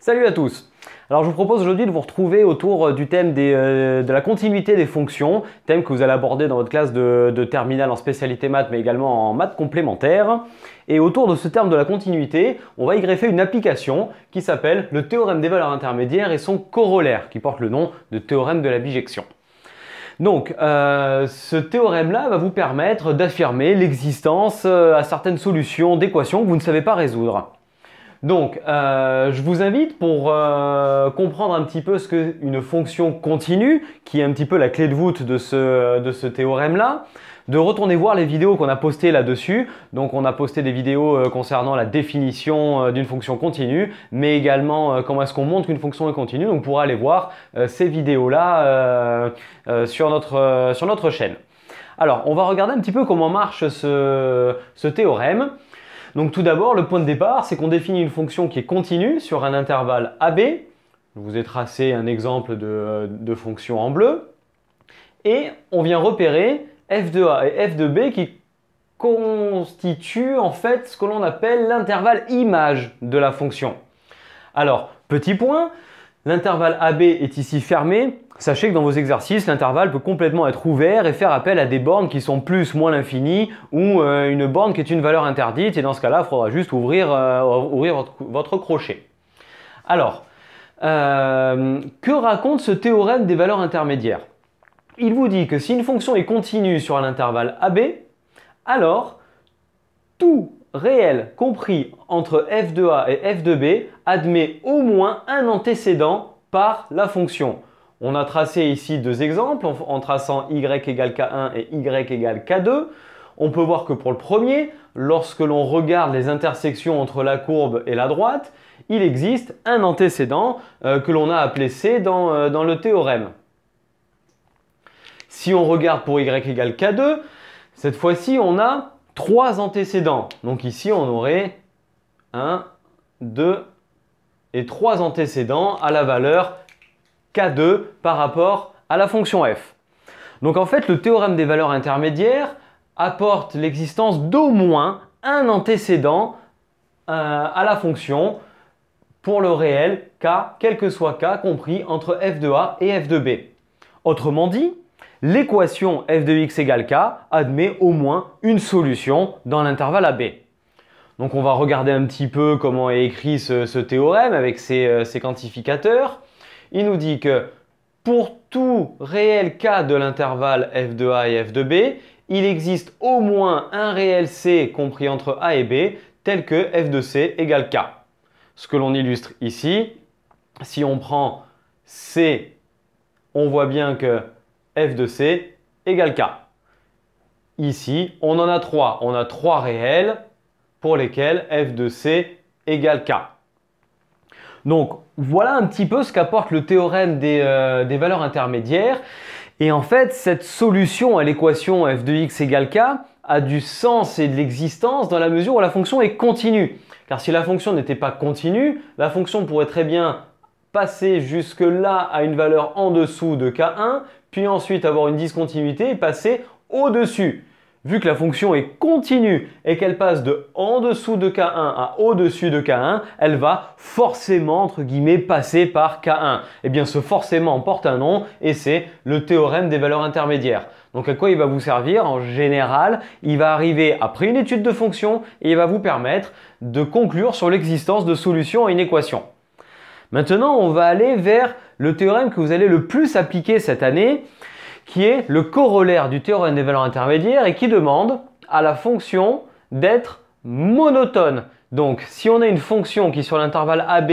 Salut à tous! Alors je vous propose aujourd'hui de vous retrouver autour du thème de la continuité des fonctions, thème que vous allez aborder dans votre classe de terminale en spécialité maths mais également en maths complémentaires. Et autour de ce terme de la continuité, on va y greffer une application qui s'appelle le théorème des valeurs intermédiaires et son corollaire qui porte le nom de théorème de la bijection. Donc, ce théorème-là va vous permettre d'affirmer l'existence à certaines solutions d'équations que vous ne savez pas résoudre. Donc, je vous invite pour comprendre un petit peu ce qu'est une fonction continue, qui est un petit peu la clé de voûte de ce théorème-là, de retourner voir les vidéos qu'on a postées là-dessus. Donc, on a posté des vidéos concernant la définition d'une fonction continue, mais également comment est-ce qu'on montre qu'une fonction est continue. Donc, vous pourrez aller voir ces vidéos-là sur notre chaîne. Alors, on va regarder un petit peu comment marche ce théorème. Donc tout d'abord, le point de départ, c'est qu'on définit une fonction qui est continue sur un intervalle AB. Je vous ai tracé un exemple de fonction en bleu. Et on vient repérer f de a et f de b qui constituent en fait ce que l'on appelle l'intervalle image de la fonction. Alors, petit point, l'intervalle AB est ici fermé. Sachez que dans vos exercices, l'intervalle peut complètement être ouvert et faire appel à des bornes qui sont plus, moins l'infini ou une borne qui est une valeur interdite. Et dans ce cas-là, il faudra juste ouvrir votre crochet. Alors, que raconte ce théorème des valeurs intermédiaires? Il vous dit que si une fonction est continue sur l'intervalle AB, alors tout réel compris entre f de a et f de b admet au moins un antécédent par la fonction. On a tracé ici deux exemples en traçant y égale k1 et y égale k2. On peut voir que pour le premier, lorsque l'on regarde les intersections entre la courbe et la droite, il existe un antécédent que l'on a appelé C dans le théorème. Si on regarde pour y égale k2, cette fois-ci on a trois antécédents. Donc ici on aurait 1, 2 et 3 antécédents à la valeur K2 par rapport à la fonction f. Donc en fait, le théorème des valeurs intermédiaires apporte l'existence d'au moins un antécédent à la fonction pour le réel k, quel que soit k compris entre f de a et f de b. Autrement dit, l'équation f de x égale k admet au moins une solution dans l'intervalle AB. Donc on va regarder un petit peu comment est écrit ce théorème avec ses quantificateurs. Il nous dit que pour tout réel k de l'intervalle f de a et f de b, il existe au moins un réel c compris entre a et b tel que f de c égale k. Ce que l'on illustre ici, si on prend c, on voit bien que f de c égale k. Ici, on en a trois. On a trois réels pour lesquels f de c égale k. Donc voilà un petit peu ce qu'apporte le théorème des valeurs intermédiaires. Et en fait, cette solution à l'équation f de x égale k a du sens et de l'existence dans la mesure où la fonction est continue. Car si la fonction n'était pas continue, la fonction pourrait très bien passer jusque là à une valeur en dessous de k1, puis ensuite avoir une discontinuité et passer au-dessus. Vu que la fonction est continue et qu'elle passe de en dessous de k1 à au-dessus de k1, elle va forcément, entre guillemets, passer par k1. Et bien ce forcément porte un nom et c'est le théorème des valeurs intermédiaires. Donc à quoi il va vous servir? En général, il va arriver après une étude de fonction et il va vous permettre de conclure sur l'existence de solutions à une équation. Maintenant, on va aller vers le théorème que vous allez le plus appliquer cette année, qui est le corollaire du théorème des valeurs intermédiaires et qui demande à la fonction d'être monotone. Donc, si on a une fonction qui sur l'intervalle AB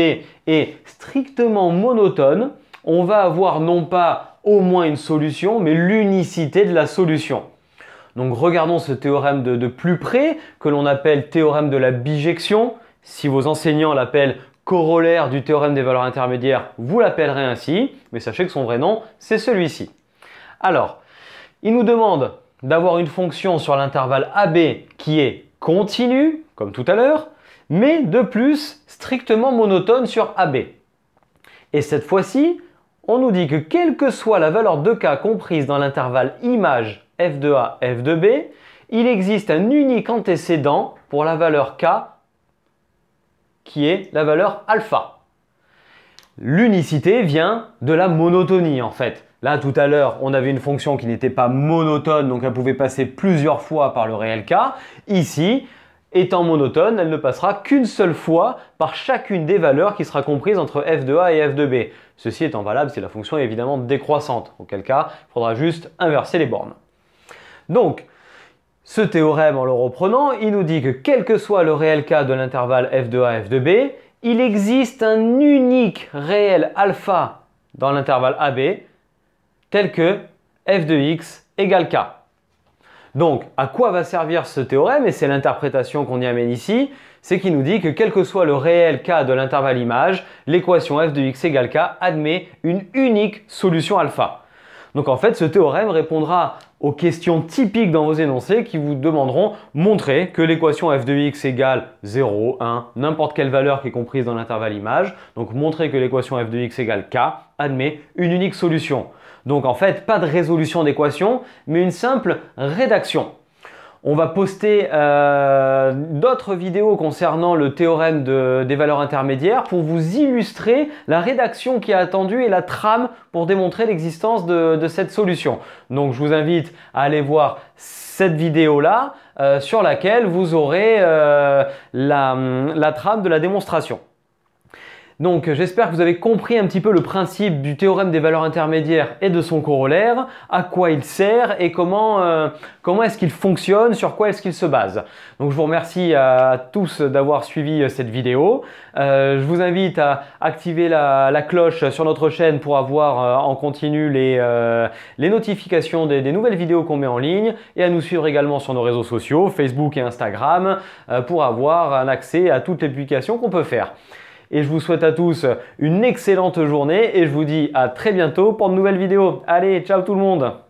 est strictement monotone, on va avoir non pas au moins une solution, mais l'unicité de la solution. Donc, regardons ce théorème de plus près, que l'on appelle théorème de la bijection. Si vos enseignants l'appellent corollaire du théorème des valeurs intermédiaires, vous l'appellerez ainsi, mais sachez que son vrai nom, c'est celui-ci. Alors, il nous demande d'avoir une fonction sur l'intervalle AB qui est continue, comme tout à l'heure, mais de plus strictement monotone sur AB. Et cette fois-ci, on nous dit que quelle que soit la valeur de k comprise dans l'intervalle image f de a, f de b, il existe un unique antécédent pour la valeur k qui est la valeur alpha. L'unicité vient de la monotonie en fait. Là, tout à l'heure, on avait une fonction qui n'était pas monotone, donc elle pouvait passer plusieurs fois par le réel k. Ici, étant monotone, elle ne passera qu'une seule fois par chacune des valeurs qui sera comprise entre f de a et f de b. Ceci étant valable si la fonction est évidemment décroissante, auquel cas, il faudra juste inverser les bornes. Donc, ce théorème, en le reprenant, il nous dit que quel que soit le réel k de l'intervalle f de a, f de b, il existe un unique réel alpha dans l'intervalle AB, tel que f de x égale k. Donc, à quoi va servir ce théorème? Et c'est l'interprétation qu'on y amène ici, c'est qu'il nous dit que quel que soit le réel k de l'intervalle image, l'équation f de x égale k admet une unique solution alpha. Donc en fait, ce théorème répondra aux questions typiques dans vos énoncés qui vous demanderont montrer que l'équation f de x égale 0, 1, n'importe quelle valeur qui est comprise dans l'intervalle image. Donc montrer que l'équation f de x égale k admet une unique solution. Donc en fait, pas de résolution d'équation, mais une simple rédaction. On va poster d'autres vidéos concernant le théorème des valeurs intermédiaires pour vous illustrer la rédaction qui est attendue et la trame pour démontrer l'existence de cette solution. Donc je vous invite à aller voir cette vidéo-là sur laquelle vous aurez la trame de la démonstration. Donc j'espère que vous avez compris un petit peu le principe du théorème des valeurs intermédiaires et de son corollaire, à quoi il sert et comment est-ce qu'il fonctionne, sur quoi est-ce qu'il se base. Donc je vous remercie à tous d'avoir suivi cette vidéo. Je vous invite à activer la cloche sur notre chaîne pour avoir en continu les notifications des nouvelles vidéos qu'on met en ligne et à nous suivre également sur nos réseaux sociaux, Facebook et Instagram, pour avoir un accès à toutes les publications qu'on peut faire. Et je vous souhaite à tous une excellente journée et je vous dis à très bientôt pour de nouvelles vidéos. Allez, ciao tout le monde!